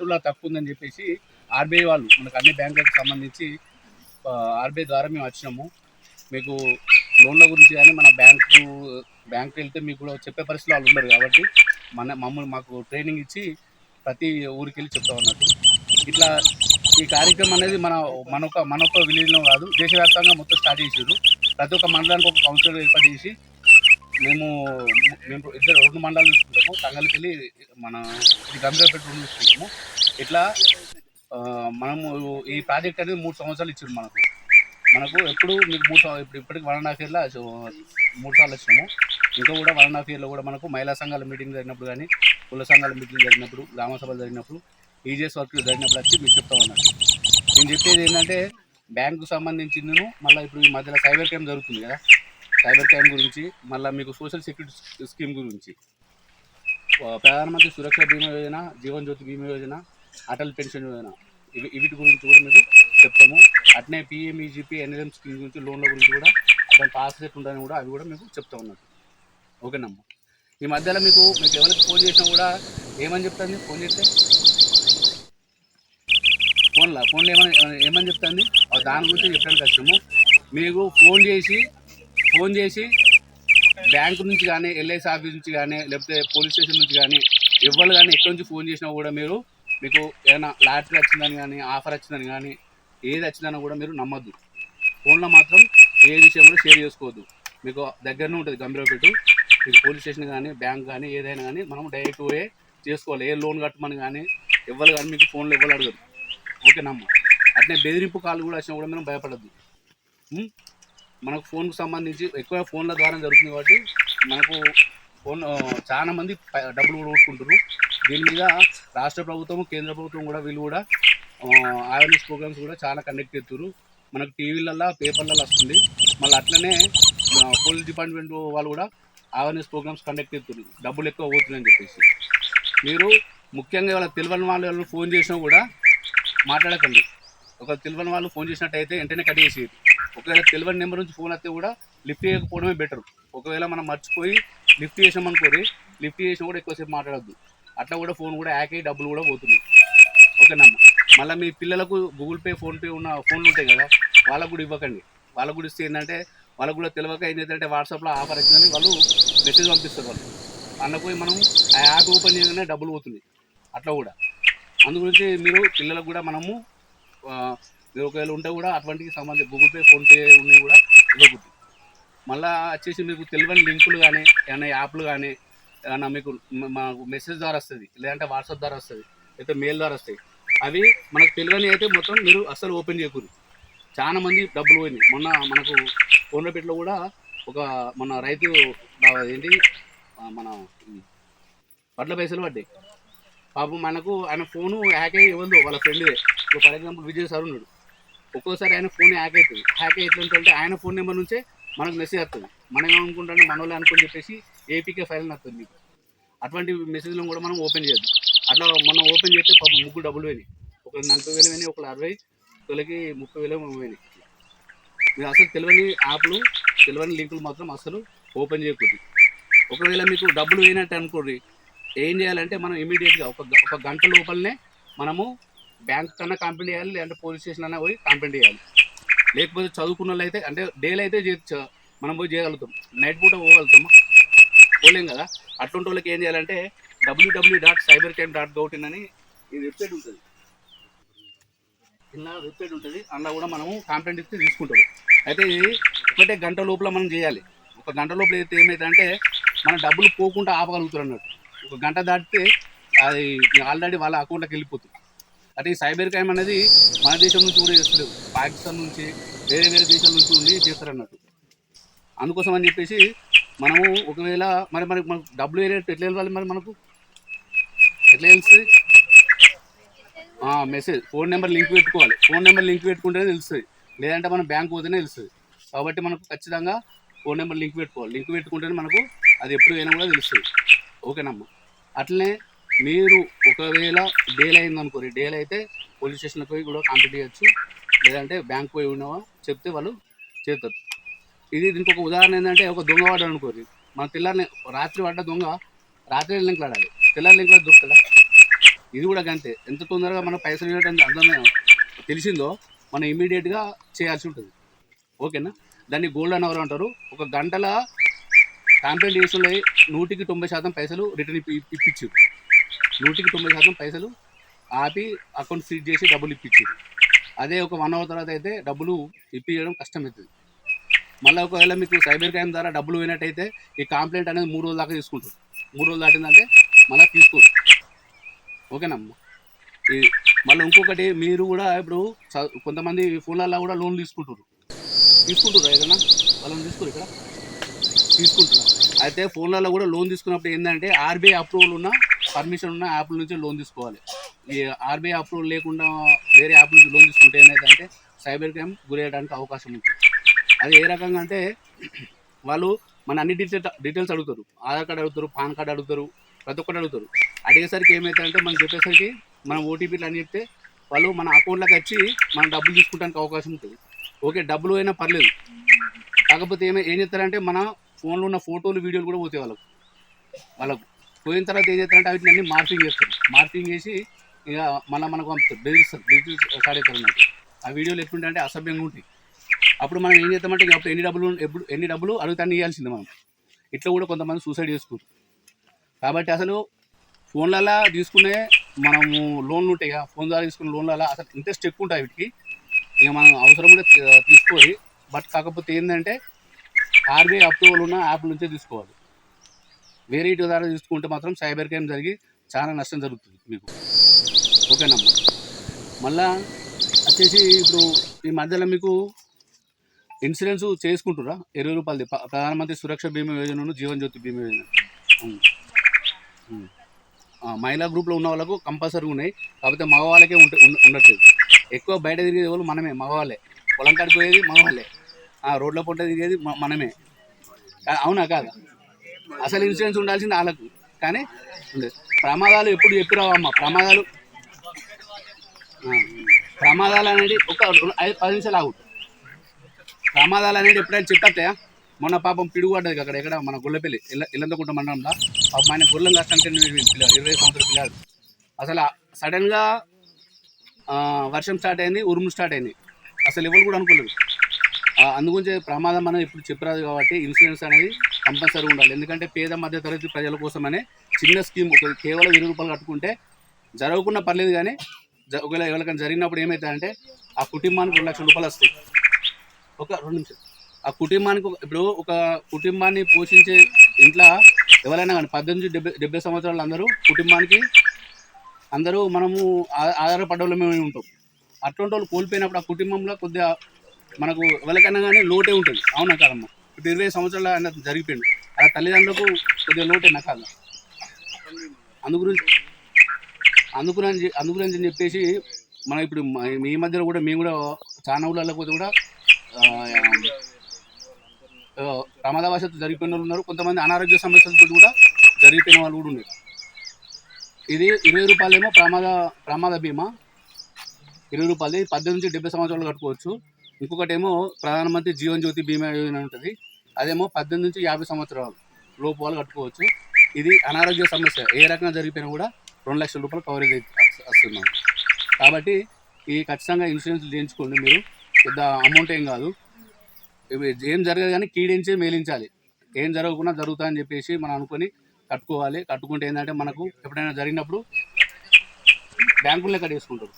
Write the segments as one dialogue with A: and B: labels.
A: కోర్టులో తక్కువ ఉందని చెప్పేసి ఆర్బీఐ వాళ్ళు మనకు అన్ని బ్యాంకులకు సంబంధించి ఆర్బీఐ ద్వారా మేము వచ్చినాము. మీకు లోన్ల గురించి కానీ మన బ్యాంకు వెళ్తే మీకు కూడా చెప్పే పరిస్థితులు వాళ్ళు ఉండరు కాబట్టి మమ్మల్ని మాకు ట్రైనింగ్ ఇచ్చి ప్రతి ఊరికి వెళ్ళి చెప్తా ఉన్నట్టు. ఇట్లా ఈ కార్యక్రమం అనేది మన విలేజ్లో కాదు, దేశవ్యాప్తంగా మొత్తం స్టార్ట్ చేసారు. ప్రతి ఒక్క మండలానికి ఒక కౌన్సిలర్ ఏర్పాటు చేసి మేము 2 మండలాలు చూసుకుంటాము. తంగలపల్లి ఇది గంభీరపేట 2 చూసుకుంటాము. ఇట్లా మనము ఈ ప్రాజెక్ట్ అనేది 3 సంవత్సరాలు ఇచ్చారు మనకు ఎప్పుడు మీకు ఇప్పటికి 1.5 ఇయర్లో 3 సార్లు వచ్చినాము. ఇంకా కూడా 1.5 ఇయర్లో కూడా మనకు మహిళా సంఘాల మీటింగ్ జరిగినప్పుడు కానీ, కుల సంఘాల మీటింగ్ జరిగినప్పుడు, గ్రామ సభలు జరిగినప్పుడు, ఈజీఎస్ వర్క్ జరిగినప్పుడు వచ్చి మీకు చెప్తా ఉన్నట్టు. నేను చెప్పేది ఏంటంటే బ్యాంకు సంబంధించింది, మళ్ళీ ఇప్పుడు ఈ మధ్యలో సైబర్ క్రైమ్ జరుగుతుంది కదా, సైబర్ క్రైమ్ గురించి, మళ్ళీ మీకు సోషల్ సెక్యూరిటీ స్కీమ్ గురించి, ప్రధానమంత్రి సురక్ష బీమా యోజన, జీవన్ జ్యోతి బీమా యోజన, అటల్ పెన్షన్ యోజన, వీటి గురించి కూడా మీకు చెప్తాము. అట్నే పిఎంఈజీపీ ఎన్ఎల్ఎం స్కీమ్ గురించి, లోన్ల గురించి కూడా దాని పాస్ రేట్ ఉందని కూడా అవి కూడా మీకు చెప్తా ఉన్నట్టు. ఓకేనమ్మా. ఈ మధ్యలో మీకు ఎవరికి ఫోన్ చేసినా కూడా ఏమని చెప్తుంది? ఫోన్ చేస్తే ఫోన్లో ఏమని చెప్తుంది? దాని గురించి చెప్పడానికి కష్టము. మీకు ఫోన్ చేసి బ్యాంకు నుంచి కానీ, ఎల్ఐసి ఆఫీస్ నుంచి కానీ, లేకపోతే పోలీస్ స్టేషన్ నుంచి కానీ, ఎవరు కానీ ఎక్కడి నుంచి ఫోన్ చేసినా కూడా మీకు ఏదైనా లాటరీ వచ్చిందని కానీ, ఆఫర్ వచ్చిందని కానీ, ఏది వచ్చిందని కూడా మీరు నమ్మద్దు. ఫోన్లో మాత్రం ఏ విషయం కూడా షేర్ చేసుకోవద్దు. మీకు దగ్గరనే ఉంటుంది గంభీరపేట. మీకు పోలీస్ స్టేషన్ కానీ, బ్యాంక్ కానీ, ఏదైనా కానీ మనం డైరెక్ట్ పోయే చేసుకోవాలి. ఏ లోన్ కట్టమని కానీ ఎవరు కానీ మీకు ఫోన్లో ఎవరు అడగదు. ఓకేనమ్మా. అట్నే బెదిరింపు కాల్ కూడా వచ్చినా కూడా మనం భయపడద్దు. మనకు ఫోన్కు సంబంధించి ఎక్కువ ఫోన్ల ద్వారా జరుగుతుంది కాబట్టి మనకు చాలా మంది డబ్బులు కూడా కొట్టుకుంటారు. దీని మీద రాష్ట్ర ప్రభుత్వం, కేంద్ర ప్రభుత్వం కూడా వీళ్ళు కూడా అవేర్నెస్ ప్రోగ్రామ్స్ కూడా చాలా కండక్ట్ చేస్తారు. మనకు టీవీలలో, పేపర్లలో వస్తుంది. మళ్ళీ అట్లనే పోలీస్ డిపార్ట్మెంట్ వాళ్ళు కూడా అవేర్నెస్ ప్రోగ్రామ్స్ కండక్ట్ చేస్తారు, డబ్బులు ఎక్కువ పోతున్నాయని చెప్పేసి. మీరు ముఖ్యంగా వాళ్ళకి తెలియని వాళ్ళు ఫోన్ చేసినా కూడా మాట్లాడకండి. ఒక తెలియని వాళ్ళు ఫోన్ చేసినట్టయితే వెంటనే కట్ చేసేది. ఒకవేళ తెలియని నెంబర్ నుంచి ఫోన్ వస్తే కూడా లిఫ్ట్ చేయకపోవడమే బెటర్. ఒకవేళ మనం మర్చిపోయి లిఫ్ట్ చేసామనుకోరి, లిఫ్ట్ చేసినా కూడా ఎక్కువసేపు మాట్లాడద్దు. అట్లా కూడా ఫోన్ కూడా హ్యాక్ అయ్యి డబ్బులు కూడా పోతుంది. ఓకేనమ్మా. మళ్ళీ మీ పిల్లలకు గూగుల్ పే, ఫోన్పే ఉన్న ఫోన్లు ఉంటాయి కదా, వాళ్ళకు కూడా ఇవ్వకండి. వాళ్ళకు కూడా ఇస్తే ఏంటంటే వాళ్ళకు కూడా తెలియక ఏం చేద్దంటే వాట్సాప్లో ఆఫర్ వచ్చిందని వాళ్ళు మెసేజ్ పంపిస్తారు. వాళ్ళు అన్నపోయి మనం ఆ యాప్ ఓపెన్ చేయగానే డబ్బులు పోతుంది. అట్లా కూడా అందుగురించి మీరు పిల్లలకు కూడా మీరు ఒకవేళ ఉంటే కూడా అటువంటికి సంబంధించి గూగుల్ పే, ఫోన్పే ఉన్నాయి కూడా ఇవ్వకూడదు. మళ్ళీ వచ్చేసి మీకు తెలియని లింకులు కానీ, ఏమైనా యాప్లు కానీ ఏమైనా మీకు మాకు మెసేజ్ ద్వారా వస్తుంది, లేదంటే వాట్సాప్ ద్వారా వస్తుంది, లేకపోతే మెయిల్ ద్వారా వస్తాయి. అవి మనకు తెలియని అయితే మొత్తం మీరు అస్సలు ఓపెన్ చేయకూడదు. చాలా మంది డబ్బులు పోయినాయి. మనకు కోనరాపేటలో కూడా మన రైతు ఏంటి మన వడ్ల పైసలు పడ్డాయి. పాపం ఆయన ఫోను హ్యాక్ అయ్యి ఇవ్వదు వాళ్ళ ఫ్రెండ్దే. ఫర్ ఎగ్జాంపుల్ విజయ్ సార్ ఉన్నాడు. ఒక్కోసారి ఆయన ఫోన్ హ్యాక్ అవుతుంది. హ్యాక్ ఎట్లుంటే ఆయన ఫోన్ నెంబర్ నుంచే మనకు మెసేజ్ వస్తుంది. మనం ఏమనుకుంటే మన వాళ్ళు అనుకుని చెప్పేసి ఏపీకే ఫైల్ వస్తుంది మీకు. అటువంటి మెసేజ్లను కూడా మనం ఓపెన్ చేయొద్దు. అట్లా మనం ఓపెన్ చేస్తే పాపం 3 డబ్బులు పోయినాయి. ఒకరికి 40,000 పోయినాయి, ఒకరికి 60, ఒకరికి 30,000 పోయినాయి. మీరు అసలు తెలియని యాప్లు, తెలియని లింకులు మాత్రం అసలు ఓపెన్ చేయకూడదు. ఒకవేళ మీకు డబ్బులు పోయినట్టు అనుకోండి, ఏం చేయాలంటే మనం ఇమీడియట్గా ఒక గంట లోపలనే మనము బ్యాంక్ కన్నా కంప్లైంట్ చేయాలి, లేదంటే పోలీస్ స్టేషన్ అన్నా పోయి కంప్లైంట్ చేయాలి. లేకపోతే చదువుకున్న వాళ్ళు అయితే, అంటే డేలో అయితే మనం పోయి చేయగలుగుతాం, నైట్ పూట పోగలుగుతాము, పోలేం కదా. అట్లాంటి వాళ్ళకి ఏం చేయాలంటే www.cybercrime.gov.in అని ఈ వెబ్సైట్ ఉంటుంది. ఇలా వెబ్సైట్ ఉంటుంది. అందులో కూడా మనము కంప్లైంట్ ఇస్తే తీసుకుంటారు. అయితే ఇది ఒకటే గంట లోపల మనం చేయాలి. ఒక గంట లోపల అయితే ఏమవుతుందంటే మన డబ్బులు పోకుండా ఆపగలుగుతారు అన్నట్టు. ఒక గంట దాటితే అది ఆల్రెడీ వాళ్ళ అకౌంట్లోకి వెళ్ళిపోతుంది. అంటే ఈ సైబర్ క్రైమ్ అనేది మన దేశం నుంచి కూడా చేస్తలేవు, పాకిస్తాన్ నుంచి, వేరే దేశాల నుంచి ఉండి చేస్తారన్నట్టు. అందుకోసం అని చెప్పేసి మనము ఒకవేళ మనకు డబ్బులు వేరేట్టు ఎట్లా వెళ్ళాలి, మనకు ఎట్లా తెలుస్తుంది? మెసేజ్, ఫోన్ నెంబర్ లింక్ పెట్టుకోవాలి. ఫోన్ నెంబర్ లింక్ పెట్టుకుంటేనే తెలుస్తుంది, లేదంటే మనం బ్యాంక్ పోతేనే తెలుస్తుంది. కాబట్టి మనకు ఖచ్చితంగా ఫోన్ నెంబర్ లింక్ పెట్టుకోవాలి. లింక్ పెట్టుకుంటేనే మనకు అది ఎప్పుడు అయినా కూడా తెలుస్తుంది. ఓకేనమ్మా. అట్లనే మీరు ఒకవేళ డేలు అయిందనుకోండి, డేలు అయితే పోలీస్ స్టేషన్కి పోయి కూడా కంప్లైంట్ చేయొచ్చు, లేదంటే బ్యాంక్ పోయి ఉన్నావా చెప్తే వాళ్ళు చేస్తారు. దీనికి ఒక ఉదాహరణ ఏంటంటే, ఒక దొంగ వాడు అనుకోండి, మన రాత్రి పడ్డ దొంగ రాత్రి లింక్లు ఆడాలి, తెల్లారి లింక్లో దొరుకుతుందా? ఇది కూడా అంతే. ఎంత తొందరగా మనం పైసలు ఇవ్వడం అందమే తెలిసిందో మనం ఇమీడియట్గా చేయాల్సి ఉంటుంది. ఓకేనా? దాన్ని గోల్డెన్ అవర్ అంటారు. ఒక గంటల కంప్లైంట్ చేసిన 100% పైసలు రిటర్న్ ఇప్పించారు. 100% పైసలు ఆపి అకౌంట్ ఫ్రీజ్ చేసి డబ్బులు ఇప్పించారు. అదే ఒక 1 అవర్ తర్వాత అయితే డబ్బులు ఇప్పించడం కష్టమవుతుంది. మళ్ళీ ఒకవేళ మీకు సైబర్ క్రైమ్ ద్వారా డబ్బులు పోయినట్టయితే ఈ కంప్లైంట్ అనేది 3 రోజుల దాకా తీసుకుంటారు. 3 రోజులు దాటిందంటే మళ్ళీ తీసుకోరు. ఓకేనమ్మా? ఈ మళ్ళీ ఇంకొకటి, మీరు కూడా ఇప్పుడు కొంతమంది ఫోన్లలో కూడా లోన్ తీసుకుంటారు ఏదైనా వాళ్ళని తీసుకోరు ఇక్కడ తీసుకుంటున్నారు. అయితే ఫోన్లలో కూడా లోన్ తీసుకున్నప్పుడు ఏంటంటే ఆర్బీఐ అప్రూవల్ ఉన్న పర్మిషన్ ఉన్న యాప్ల నుంచి లోన్ తీసుకోవాలి. ఈ ఆర్బీఐ అప్రూవల్ లేకుండా వేరే యాప్ నుంచి లోన్ తీసుకుంటే ఏమైందంటే సైబర్ క్రైమ్ గురయ్యడానికి అవకాశం ఉంటుంది. అది ఏ రకంగా అంటే వాళ్ళు మన అన్ని డీటెయిల్స్ అడుగుతారు. ఆధార్ కార్డు అడుగుతారు, పాన్ కార్డు అడుగుతారు, ప్రతి ఒక్కటి అడుగుతారు. అడిగేసరికి ఏమవుతుందంటే మనం చెప్పేసరికి మనం ఓటీపీలు అని చెప్తే వాళ్ళు మన అకౌంట్లోకి వచ్చి మన డబ్బులు తీసుకోవడానికి అవకాశం ఉంటుంది. ఓకే, డబ్బులు అయినా పర్లేదు. కాకపోతే ఏం చేస్తారంటే మన ఫోన్లో ఉన్న ఫోటోలు వీడియోలు కూడా పోతాయి వాళ్ళకు పోయిన తర్వాత ఏం చేస్తారంటే వీటిని అన్ని మార్పింగ్ చేసి ఇక మళ్ళీ మనకు పంపుతారు. బెదిరిస్తారు స్టార్ట్ అవుతారు అన్నట్టు. ఆ వీడియోలు ఎట్లుంటాయి అంటే అసభ్యంగా ఉంటాయి. అప్పుడు మనం ఏం చేస్తామంటే ఇక అప్పుడు ఎన్ని డబ్బులు అడుగుతాన్ని ఇవ్వాల్సిందే మనం. ఇట్లా కూడా కొంతమంది సూసైడ్ చేసుకుంటారు. కాబట్టి అసలు ఫోన్లలో తీసుకునే మనము లోన్లు ఉంటాయి కదా, ఫోన్ ద్వారా తీసుకునే లోన్లలో అసలు ఇంట్రెస్ట్ ఎక్కువ ఉంటాయి వీటికి. ఇక మనం అవసరం కూడా తీసుకోవాలి. బట్ కాకపోతే ఏంటంటే ఆర్బీఐ అప్రూవల్ ఉన్న యాప్ నుంచే తీసుకోవాలి. వేరే ఇటు ద్వారా తీసుకుంటే మాత్రం సైబర్ క్రైమ్ జరిగి చాలా నష్టం జరుగుతుంది మీకు. ఓకేనమ్మా? మళ్ళా వచ్చేసి ఇప్పుడు ఈ మధ్యలో మీకు ఇన్సూరెన్స్ చేసుకుంటురా 20 రూపాయలది ప్రధానమంత్రి సురక్ష బీమా యోజనను జీవన్ జ్యోతి బీమా యోజన. మహిళా గ్రూప్లో ఉన్న వాళ్ళకు కంపల్సరీ ఉన్నాయి. కాకపోతే మగవాళ్ళకే ఉండట్లేదు. ఎక్కువ బయట తిరిగేది వాళ్ళు మనమే, మగవాళ్ళే. పొలం కాడికి పోయేది మగవాళ్ళే, రోడ్ల పొట్ట తిరిగేది మనమే. అవునా కాదా? అసలు ఇన్సూరెన్స్ ఉండాల్సింది వాళ్ళకు. కానీ ప్రమాదాలు ఎప్పుడు చెప్పిరావమ్మా. ప్రమాదాలు అనేది ఒక 5-10 నిమిషాలు ఆగు. ప్రమాదాలు అనేది ఎప్పుడైనా చెప్పేస్తాయా? మొన్న పాపం పిడుగుపడ్డది అక్కడ ఎక్కడ మన గొల్లపల్లి ఇల్లంతకుంట మండలంలో. పాపం ఆయన గొర్రెలను కష్టంటే పిల్లలు 20 సంవత్సరాల పిల్లలు. అసలు సడన్గా వర్షం స్టార్ట్ అయింది, ఉరుములు స్టార్ట్ అయింది. అసలు ఎవరు కూడా అనుకోలేదు. అందుగురించి ప్రమాదం అనేది ఇప్పుడు చెప్పరాదు. కాబట్టి ఇన్సూరెన్స్ అనేది కంపల్సరీ ఉండాలి. ఎందుకంటే పేద మధ్యతరగతి ప్రజల కోసమనే చిన్న స్కీమ్, కేవలం 20 రూపాయలు కట్టుకుంటే జరగకుండా పర్లేదు. కానీ ఒకవేళ ఎవరికైనా జరిగినప్పుడు ఏమవుతుందంటే ఆ కుటుంబానికి 2 లక్షల రూపాయలు వస్తాయి. ఒక 2 నిమిషాలు. ఆ కుటుంబానికి ఇప్పుడు ఒక కుటుంబాన్ని పోషించే ఇంట్లో ఎవరైనా కానీ 18-70 సంవత్సరాలు అందరూ కుటుంబానికి అందరూ మనము ఆధారపడ్డలో మేము ఉంటాం. అటువంటి వాళ్ళు కోల్పోయినప్పుడు ఆ కుటుంబంలో కొద్దిగా మనకు ఎవరికైనా కానీ లోటే ఉంటుంది. అవునా కాదమ్మా? ఇప్పుడు 20 సంవత్సరాలు ఆయన జరిగిపోయింది. ఆ తల్లిదండ్రులకు కొద్దిగా లోటేనా కాదా? అందుగురించి చెప్పేసి మనం ఇప్పుడు ఈ మధ్యలో కూడా మేము కూడా చాలా ఊళ్ళలో పోతే కూడా ప్రమాదవశాత్తు జరిగిపోయిన వాళ్ళు ఉన్నారు. కొంతమంది అనారోగ్య సమస్యలతో కూడా జరిగిపోయిన వాళ్ళు కూడా ఉన్నారు. ఇది 20 రూపాయలేమో ప్రమాద బీమా 20 రూపాయలు, 18-70 సంవత్సరాలు కట్టుకోవచ్చు. ఇంకొకటి ఏమో ప్రధానమంత్రి జీవన్ జ్యోతి బీమా యోజన ఉంటుంది. అదేమో 18-50 సంవత్సరాలు లోపు వాళ్ళు కట్టుకోవచ్చు. ఇది అనారోగ్య సమస్య ఏ రకంగా జరిగిపోయినా కూడా 2 లక్షల రూపాయలు కవరేజ్ వస్తున్నాం. కాబట్టి ఈ ఖచ్చితంగా ఇన్సూరెన్స్ చేయించుకోండి. మీరు పెద్ద అమౌంట్ ఏం కాదు. ఏం జరగదు కానీ కీడించి మేలించాలి. ఏం జరగకుండా జరుగుతుందని చెప్పేసి మనం అనుకొని కట్టుకోవాలి. కట్టుకుంటే ఏంటంటే మనకు ఎప్పుడైనా జరిగినప్పుడు బ్యాంకులనే కట్టేసుకుంటారు.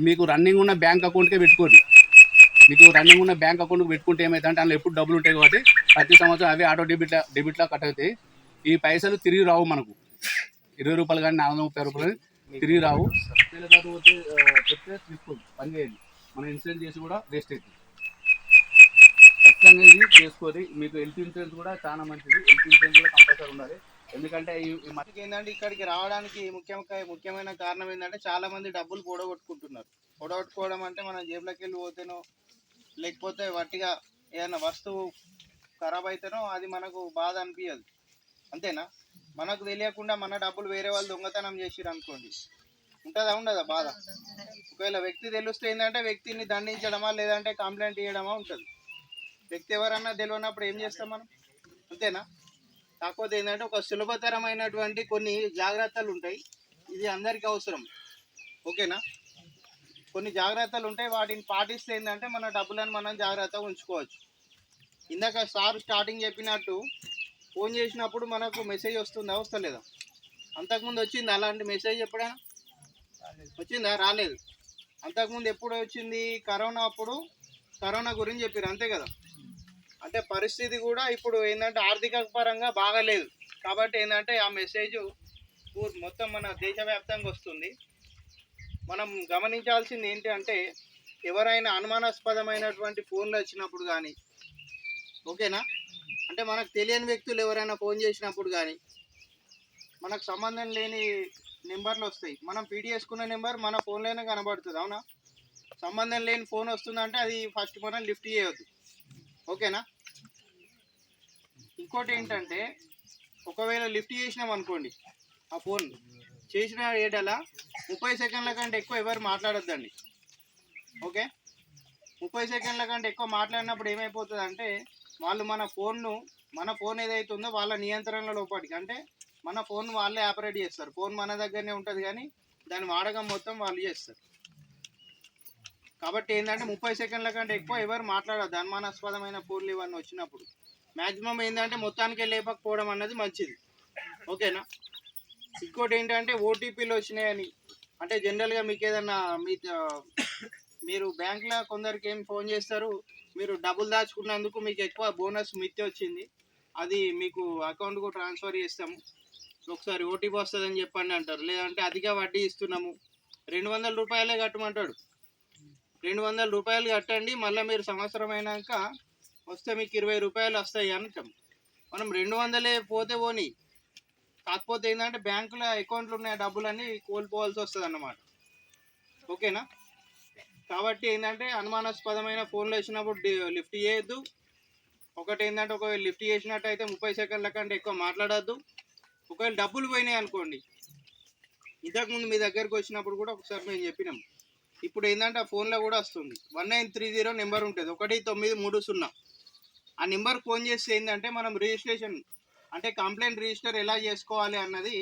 A: మీకు రన్నింగ్ ఉన్న బ్యాంక్ అకౌంట్కే పెట్టుకోండి. మీకు రన్నింగ్ ఉన్న బ్యాంక్ అకౌంట్కి పెట్టుకుంటే ఏమవుతుందంటే అందులో ఎప్పుడు డబ్బులు ఉంటాయి కాబట్టి ప్రతి సంవత్సరం అవి ఆటో డెబిట్లా కట్ అవుతాయి. ఈ పైసలు తిరిగి రావు మనకు. 20 రూపాయలు కానీ 430 రూపాయలు తిరిగి రావు. చెప్తే తీసుకోండి, పని చేయండి. మనం ఇన్సూరెన్స్ చేసి కూడా వేస్ట్ అవుతుంది. ఖచ్చితంగా ఇది చేసుకోండి. మీకు హెల్త్ ఇన్సూరెన్స్ కూడా చాలా మంచిది. హెల్త్ ఇన్సూరెన్స్ కూడా కంపల్సరీ ఉండాలి. ఎందుకంటే ఈ మధ్యకి ఏంటంటే ఇక్కడికి రావడానికి ముఖ్యమైన కారణం ఏంటంటే చాలా మంది డబ్బులు పొడగొట్టుకుంటున్నారు. పొడగొట్టుకోవడం అంటే మన జేబులోకి వెళ్ళి పోతేనో లేకపోతే వట్టిగా ఏదైనా వస్తువు ఖరాబ్ అయితేనో అది మనకు బాధ అనిపించదు. అంతేనా? మనకు తెలియకుండా మన డబ్బులు వేరే వాళ్ళు దొంగతనం చేసిరు అనుకోండి, ఉండదా బాధ? ఒకవేళ వ్యక్తి తెలిస్తే ఏంటంటే వ్యక్తిని దండించడమా లేదంటే కంప్లైంట్ ఇవ్వడమా ఉంటుంది. వ్యక్తి ఎవరన్నా తెలియనప్పుడు ఏం చేస్తాం మనం? అంతేనా? కాకపోతే ఏంటంటే ఒక సులభతరమైనటువంటి కొన్ని జాగ్రత్తలు ఉంటాయి.
B: ఇది అందరికీ అవసరం. ఓకేనా? కొన్ని జాగ్రత్తలు ఉంటాయి, వాటిని పాటిస్తే ఏంటంటే మన డబ్బులను మనం జాగ్రత్తగా ఉంచుకోవచ్చు. ఇందాక సార్ స్టార్టింగ్ చెప్పినట్టు ఫోన్ చేసినప్పుడు మనకు మెసేజ్ వస్తుందా వస్తలేదా? అంతకుముందు వచ్చింది అలాంటి మెసేజ్ ఎప్పుడైనా వచ్చిందా? రాలేదు. అంతకుముందు ఎప్పుడు వచ్చింది? కరోనా అప్పుడు కరోనా గురించి చెప్పారు, అంతే కదా. అంటే పరిస్థితి కూడా ఇప్పుడు ఏంటంటే ఆర్థిక పరంగా బాగాలేదు కాబట్టి ఏంటంటే ఆ మెసేజ్ మొత్తం మన దేశవ్యాప్తంగా వస్తుంది. మనం గమనించాల్సింది ఏంటి అంటే ఎవరైనా అనుమానాస్పదమైనటువంటి ఫోన్లు వచ్చినప్పుడు కానీ, ఓకేనా, అంటే మనకు తెలియని వ్యక్తులు ఎవరైనా ఫోన్ చేసినప్పుడు కానీ మనకు సంబంధం లేని నెంబర్లు వస్తాయి. మనం పీడి చేసుకున్న నెంబర్ మన ఫోన్లోనే కనబడుతుంది, అవునా? సంబంధం లేని ఫోన్ వస్తుందంటే అది ఫస్ట్ మనం లిఫ్ట్ చేయొద్దు, ఓకేనా? ఇంకోటి ఏంటంటే ఒకవేళ లిఫ్ట్ చేసినాం అనుకోండి, ఆ ఫోన్ చేసిన ఏడలా 30 సెకండ్ల కంటే ఎక్కువ ఎవరు మాట్లాడొద్దండి, ఓకే? 30 సెకండ్ల కంటే ఎక్కువ మాట్లాడినప్పుడు ఏమైపోతుంది అంటే వాళ్ళు మన ఫోన్ ఏదైతే ఉందో వాళ్ళ నియంత్రణలో లోపలికి, అంటే మన ఫోన్ వాళ్ళే ఆపరేట్ చేస్తారు. ఫోన్ మన దగ్గరనే ఉంటుంది కానీ దాని వాడకం మొత్తం వాళ్ళు చేస్తారు. కాబట్టి ఏంటంటే 30 సెకండ్ల కంటే ఎక్కువ ఎవరు మాట్లాడద్దు అనుమానాస్పదమైన ఫోన్లు ఇవన్నీ వచ్చినప్పుడు. మ్యాక్సిమం ఏంటంటే మొత్తానికి లేపకపోవడం అన్నది మంచిది, ఓకేనా? ఇంకోటి ఏంటంటే ఓటీపీలు వచ్చినాయని, అంటే జనరల్గా మీకు ఏదన్నా మీరు బ్యాంక్లో కొందరికి ఏం ఫోన్ చేస్తారు, మీరు డబ్బులు దాచుకున్నందుకు మీకు ఎక్కువ బోనస్ మిత్తి వచ్చింది, అది మీకు అకౌంట్కు ట్రాన్స్ఫర్ చేస్తాము, ఒకసారి ఓటీపీ వస్తుందని చెప్పండి అంటారు. లేదంటే అధిక వడ్డీ ఇస్తున్నాము, 200 రూపాయలే కట్టమంటాడు. 200 రూపాయలు కట్టండి, మళ్ళీ మీరు సంవత్సరం అయినాక వస్తే మీకు 20 రూపాయలు వస్తాయి అంటాం. మనం 200 పోతే పోని, కాకపోతే ఏంటంటే బ్యాంకులో అకౌంట్లు ఉన్న డబ్బులన్నీ కోల్పోవాల్సి వస్తుంది అన్నమాట, ఓకేనా? కాబట్టి ఏంటంటే అనుమానాస్పదమైన ఫోన్లు వచ్చినప్పుడు లిఫ్ట్ చేయొద్దు. ఒకటి ఏంటంటే ఒకవేళ లిఫ్ట్ చేసినట్టయితే 30 సెకండ్ల కంటే ఎక్కువ మాట్లాడద్దు. ఒకవేళ డబ్బులు పోయినాయి అనుకోండి, ఇంతకుముందు మీ దగ్గరకు వచ్చినప్పుడు కూడా ఒకసారి మేము చెప్పినాం, ఇప్పుడు ఏంటంటే ఆ ఫోన్లో కూడా వస్తుంది 1930 నెంబర్ ఉంటుంది, 1930. ఆ నెంబర్కి ఫోన్ చేస్తే ఏంటంటే మనం రిజిస్ట్రేషన్ అంటే కంప్లైంట్ రిజిస్టర్ ఎలా చేసుకోవాలి అన్నది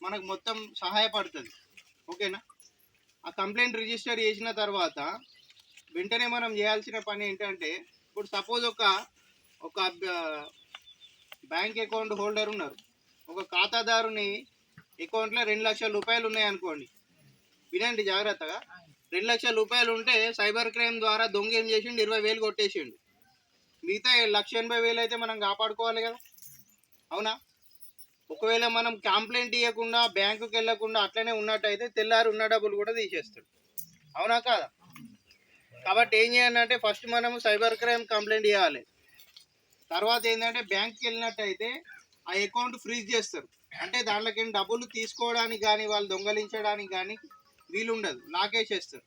B: మనకు మొత్తం సహాయపడుతుంది, ఓకేనా? ఆ కంప్లైంట్ రిజిస్టర్ చేసిన తర్వాత వెంటనే మనం చేయాల్సిన పని ఏంటంటే, ఇప్పుడు సపోజ్ ఒక బ్యాంక్ అకౌంట్ హోల్డర్ ఉన్నారు, ఒక ఖాతాదారుని అకౌంట్లో 2 లక్షల రూపాయలు ఉన్నాయనుకోండి, వినండి జాగ్రత్తగా. 2 లక్షల రూపాయలు ఉంటే సైబర్ క్రైమ్ ద్వారా దొంగ ఏం చేసిండు, 20,000 కొట్టేసిండు. మిగతా 1,80,000 అయితే మనం కాపాడుకోవాలి కదా, అవునా? ఒకవేళ మనం కంప్లైంట్ ఇవ్వకుండా బ్యాంకుకి వెళ్ళకుండా అట్లనే ఉన్నట్టయితే తెల్లారి ఉన్న డబ్బులు కూడా తీసేస్తాడు, అవునా కాదా? కాబట్టి ఏం చేయాలంటే ఫస్ట్ మనము సైబర్ క్రైమ్ కంప్లైంట్ ఇవ్వాలి. తర్వాత ఏంటంటే బ్యాంక్కి వెళ్ళినట్టయితే ఆ అకౌంట్ ఫ్రీజ్ చేస్తారు, అంటే దాంట్లోకి డబ్బులు తీసుకోవడానికి కానీ వాళ్ళు దొంగలించడానికి కానీ వీలు ఉండదు, లాకేసేస్తారు.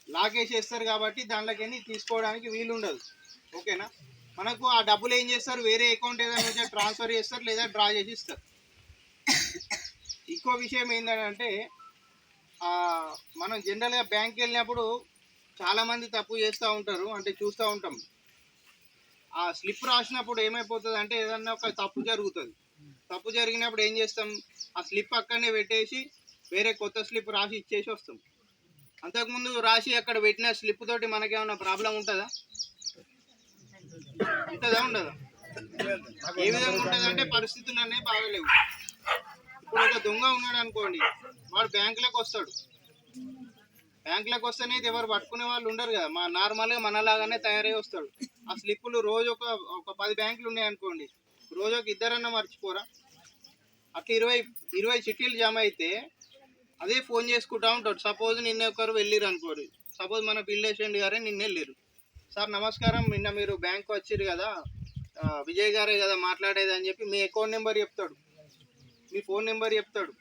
B: లాకేసేస్తారు కాబట్టి దాంట్లోకి తీసుకోవడానికి వీలు ఉండదు, ఓకేనా? మనకు ఆ డబ్బులు ఏం చేస్తారు, వేరే అకౌంట్ ఏదైనా ట్రాన్స్ఫర్ చేస్తారు లేదా డ్రా చేసి ఇస్తారు. ఇంకో విషయం ఏంటంటే మనం జనరల్గా బ్యాంక్కి వెళ్ళినప్పుడు చాలామంది తప్పు చేస్తూ ఉంటారు, అంటే చూస్తూ ఉంటాం. ఆ స్లిప్ రాసినప్పుడు ఏమైపోతుంది అంటే ఏదన్నా ఒక తప్పు జరుగుతుంది. తప్పు జరిగినప్పుడు ఏం చేస్తాం, ఆ స్లిప్ అక్కడనే పెట్టేసి వేరే కొత్త స్లిప్ రాసి ఇచ్చేసి వస్తాం. అంతకుముందు రాసి అక్కడ పెట్టిన స్లిప్ తోటి మనకేమన్నా ప్రాబ్లం ఉంటుందా? ఉండదా? ఏ విధంగా ఉంటుందంటే పరిస్థితులు అనేవి బాగలేవు. ఇప్పుడు ఒక దొంగ ఉన్నాడు అనుకోండి, వాడు బ్యాంకులోకి వస్తాడు. బ్యాంకులోకి వస్తేనే ఎవరు పట్టుకునే వాళ్ళు ఉండరు కదా, నార్మల్గా మనలాగానే తయారై వస్తాడు. ఆ స్లిప్పులు రోజు ఒక 10 బ్యాంకులు ఉన్నాయి అనుకోండి, రోజు ఒక ఇద్దరన్నా మర్చిపోరా? అట్లా 20 చిట్టీలు జమ అయితే అదే ఫోన్ చేసుకుంటా ఉంటాడు. సపోజ్ నిన్న ఒకరు వెళ్ళిరు అనుకోండి, సపోజ్ మన పిల్లేశండి గారే నిన్న వెళ్ళిరు. సార్ నమస్కారం, నిన్న మీరు బ్యాంక్ వచ్చిరు కదా, విజయ్ గారే కదా మాట్లాడేది అని చెప్పి మీ అకౌంట్ నెంబర్ చెప్తాడు, మీ ఫోన్ నెంబర్ చెప్తాడు,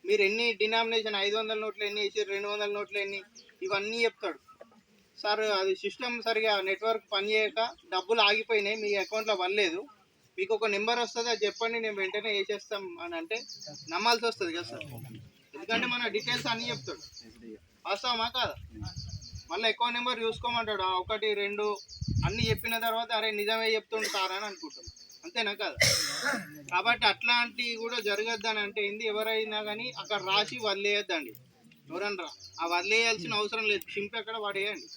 B: మీరు ఎన్ని డినామినేషన్ 500 నోట్లు ఎన్ని వేసారు, 200 నోట్లు ఎన్ని, ఇవన్నీ చెప్తాడు. సార్ అది సిస్టమ్ సరిగా నెట్వర్క్ పనిచేయక డబ్బులు ఆగిపోయినాయి, మీ అకౌంట్లో పడలేదు, మీకు ఒక నెంబర్ వస్తుంది అది చెప్పండి నేను వెంటనే వేసేస్తాం అని అంటే నమ్మాల్సి వస్తుంది కదా సార్, ఎందుకంటే మన డీటెయిల్స్ అన్నీ చెప్తాడు. వాస్తవమా కాదా? మళ్ళీ అకౌంట్ నెంబర్ చూసుకోమంటాడు, 1 2 అన్నీ చెప్పిన తర్వాత అరే నిజమే చెప్తుండు సార్ అని అనుకుంటాం. అంతేనా కాదు? కాబట్టి అట్లాంటివి కూడా జరగద్దని అంటే ఏంది, ఎవరైనా కానీ అక్కడ రాసి వదిలేయద్దండి. ఎవరన్నా ఆ వదిలేయాల్సిన అవసరం లేదు, చింపి అక్కడ పడేయండి.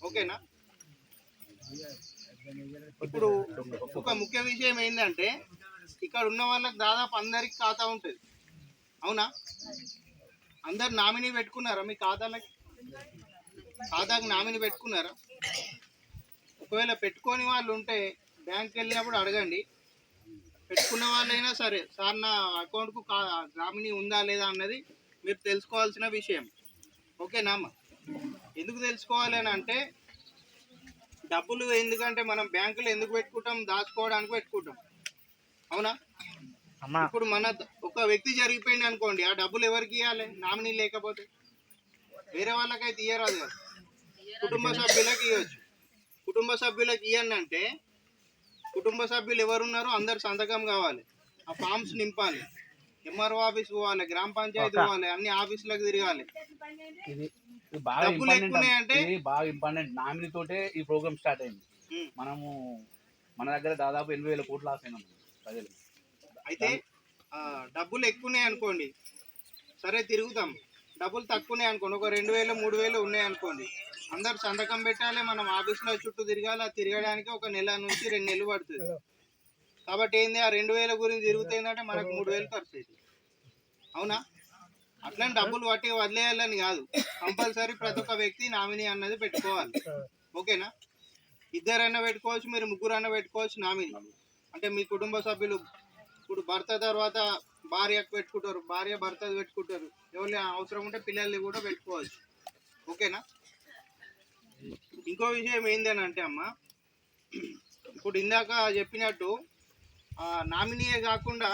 B: ఓకేనా? ఇప్పుడు ఒక ముఖ్య విషయం ఏంటంటే, ఇక్కడ ఉన్న వాళ్ళకి దాదాపు అందరికి ఖాతా ఉంటుంది, అవునా? అందరు నామినీ పెట్టుకున్నారా? మీ ఖాతాకు నామినీ పెట్టుకున్నారా? ఒకవేళ పెట్టుకొని వాళ్ళు ఉంటే బ్యాంక్కి వెళ్ళినప్పుడు అడగండి. పెట్టుకున్న వాళ్ళైనా సరే, సార్ నా అకౌంట్కు నామినీ ఉందా లేదా అన్నది మీరు తెలుసుకోవాల్సిన విషయం. ఓకేనా అమ్మ? ఎందుకు తెలుసుకోవాలి అని అంటే, డబ్బులు ఎందుకంటే మనం బ్యాంకులో ఎందుకు పెట్టుకుంటాం? దాచుకోవడానికి పెట్టుకుంటాం, అవునా? ఇప్పుడు మన ఒక వ్యక్తి జరిగిపోయింది అనుకోండి, ఆ డబ్బులు ఎవరికి ఇవ్వాలి? నామినీ లేకపోతే వేరే వాళ్ళకైతే ఇయ్యరాదు కదా, కుటుంబ సభ్యులకు ఇవ్వచ్చు. కుటుంబ సభ్యులకు ఇవ్వండి అంటే, కుటుంబ సభ్యులు ఎవరున్నారో అందరు సంతకం కావాలి, ఆ ఫామ్స్ నింపాలి, ఎంఆర్ఓ ఆఫీస్ పోవాలి, గ్రామ పంచాయతీ పోవాలి, అన్ని ఆఫీసులకు తిరగాలి.
A: ఇది బాగా ఇంపార్టెంట్, ఇది బాగా ఇంపార్టెంట్. నామినీ తోటే ఈ ప్రోగ్రామ్ స్టార్ట్ అయింది. మనము మన దగ్గర దాదాపు 80,000 కోట్లు లాస్ అయినాం ప్రజలు.
B: అయితే డబ్బులు ఎక్కువనే అనుకోండి, సరే తిరుగుతాం. డబ్బులు తక్కువనే అనుకోండి, ఒక 2,000 3,000 ఉన్నాయి అనుకోండి, అందరు సంతకం పెట్టాలి, మనం ఆఫీస్లో చుట్టూ తిరగాలి. తిరగడానికి ఒక నెల నుంచి 2 నెలలు పడుతుంది. కాబట్టి ఏంది, ఆ 2,000 గురించి తిరుగుతుందంటే మనకు 3,000 ఖర్చు అవుతుంది, అవునా? అట్లని డబ్బులు పట్టి వదిలేయాలని కాదు, కంపల్సరీ ప్రతి ఒక్క వ్యక్తి నామినీ అన్నది పెట్టుకోవాలి. ఓకేనా? ఇద్దరైనా పెట్టుకోవచ్చు, మీరు ముగ్గురైనా పెట్టుకోవచ్చు నామినీ. అంటే మీ కుటుంబ సభ్యులు, ఇప్పుడు భర్త తర్వాత భార్యకు పెట్టుకుంటారు, భార్య భర్త పెట్టుకుంటారు, ఎవరి అవసరం ఉంటే పిల్లల్ని కూడా పెట్టుకోవచ్చు. ఓకేనా? ఇంకో విషయం ఏంటని అంటే అమ్మ, ఇప్పుడు ఇందాక చెప్పినట్టు నామినీయే కాకుండా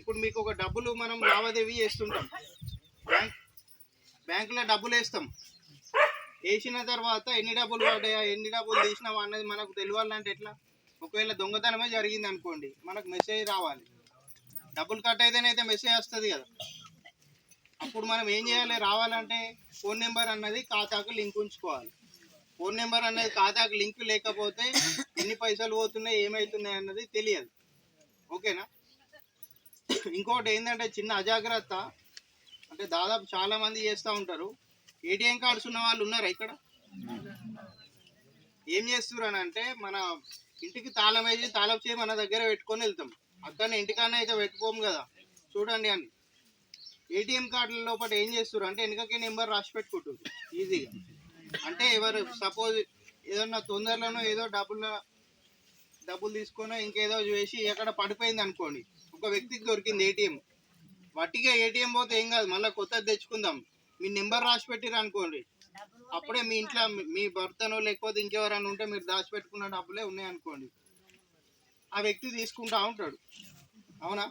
B: ఇప్పుడు మీకు ఒక డబ్బులు మనం లావాదేవీ చేస్తుంటాం, బ్యాంకులో డబ్బులు వేస్తాం. వేసిన తర్వాత ఎన్ని డబ్బులు పడ్డాయా, ఎన్ని డబ్బులు తీసినావా అన్నది మనకు తెలియాలంటే ఎట్లా? ఒకవేళ దొంగతనమే జరిగింది అనుకోండి, మనకు మెసేజ్ రావాలి. డబ్బులు కట్ అయితేనైతే మెసేజ్ వస్తుంది కదా. అప్పుడు మనం ఏం చేయాలి? రావాలంటే ఫోన్ నెంబర్ అన్నది ఖాతాకు లింక్ ఉంచుకోవాలి. ఫోన్ నెంబర్ అనేది ఖాతాకు లింక్ లేకపోతే ఎన్ని పైసలు పోతున్నాయి, ఏమవుతున్నాయి అన్నది తెలియదు. ఓకేనా? ఇంకోటి ఏంటంటే చిన్న అజాగ్రత్త, అంటే దాదాపు చాలా మంది చేస్తూ ఉంటారు. ఏటీఎం కార్డ్స్ ఉన్న వాళ్ళు ఉన్నారా ఇక్కడ? ఏం చేస్తారు అని అంటే, మన ఇంటికి తాళం వేసి తాళం చేయి మన దగ్గర పెట్టుకొని వెళ్తాం. అక్కడనే ఇంటికన్నా అయితే పెట్టుకోము కదా. చూడండి అని ఏటీఎం కార్డుల లోపల ఏం చేస్తారు అంటే, వెనుకకి నెంబర్ రాసి పెట్టుకుంటారు ఈజీగా. అంటే ఎవరు సపోజ్ ఏదన్నా తొందరలోనో ఏదో డబ్బులు తీసుకొని ఇంకేదో చేసి ఎక్కడ పడిపోయింది అనుకోండి, ఒక వ్యక్తికి దొరికింది ఏటీఎం, వట్టిగా ఏటీఎం పోతే ఏం కాదు, మళ్ళీ కొత్తది తెచ్చుకుందాం. మీ నెంబర్ రాసి పెట్టిరు అనుకోండి, అప్పుడే మీ ఇంట్లో మీ భర్తనో లేకపోతే ఇంకెవరైనా ఉంటే మీరు దాచిపెట్టుకున్న డబ్బులే ఉన్నాయనుకోండి, ఆ వ్యక్తి తీసుకుంటా ఉంటాడు, అవునా?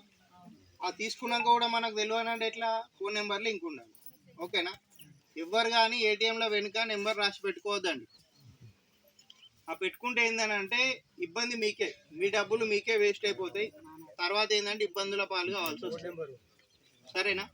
B: ఆ తీసుకున్నాక కూడా మనకు తెలియనంటే ఎట్లా? ఫోన్ నెంబర్ లింక్ ఉండాలి. ఓకేనా? ఎవరు కానీ ఏటీఎంలో వెనుక నెంబర్ రాసి పెట్టుకోవద్దండి. ఆ పెట్టుకుంటే ఏందని అంటే ఇబ్బంది మీకే, మీ డబ్బులు మీకే వేస్ట్ అయిపోతాయి. తర్వాత ఏంటంటే ఇబ్బందుల పాలు కావాల్సి వస్తుంది. సరేనా?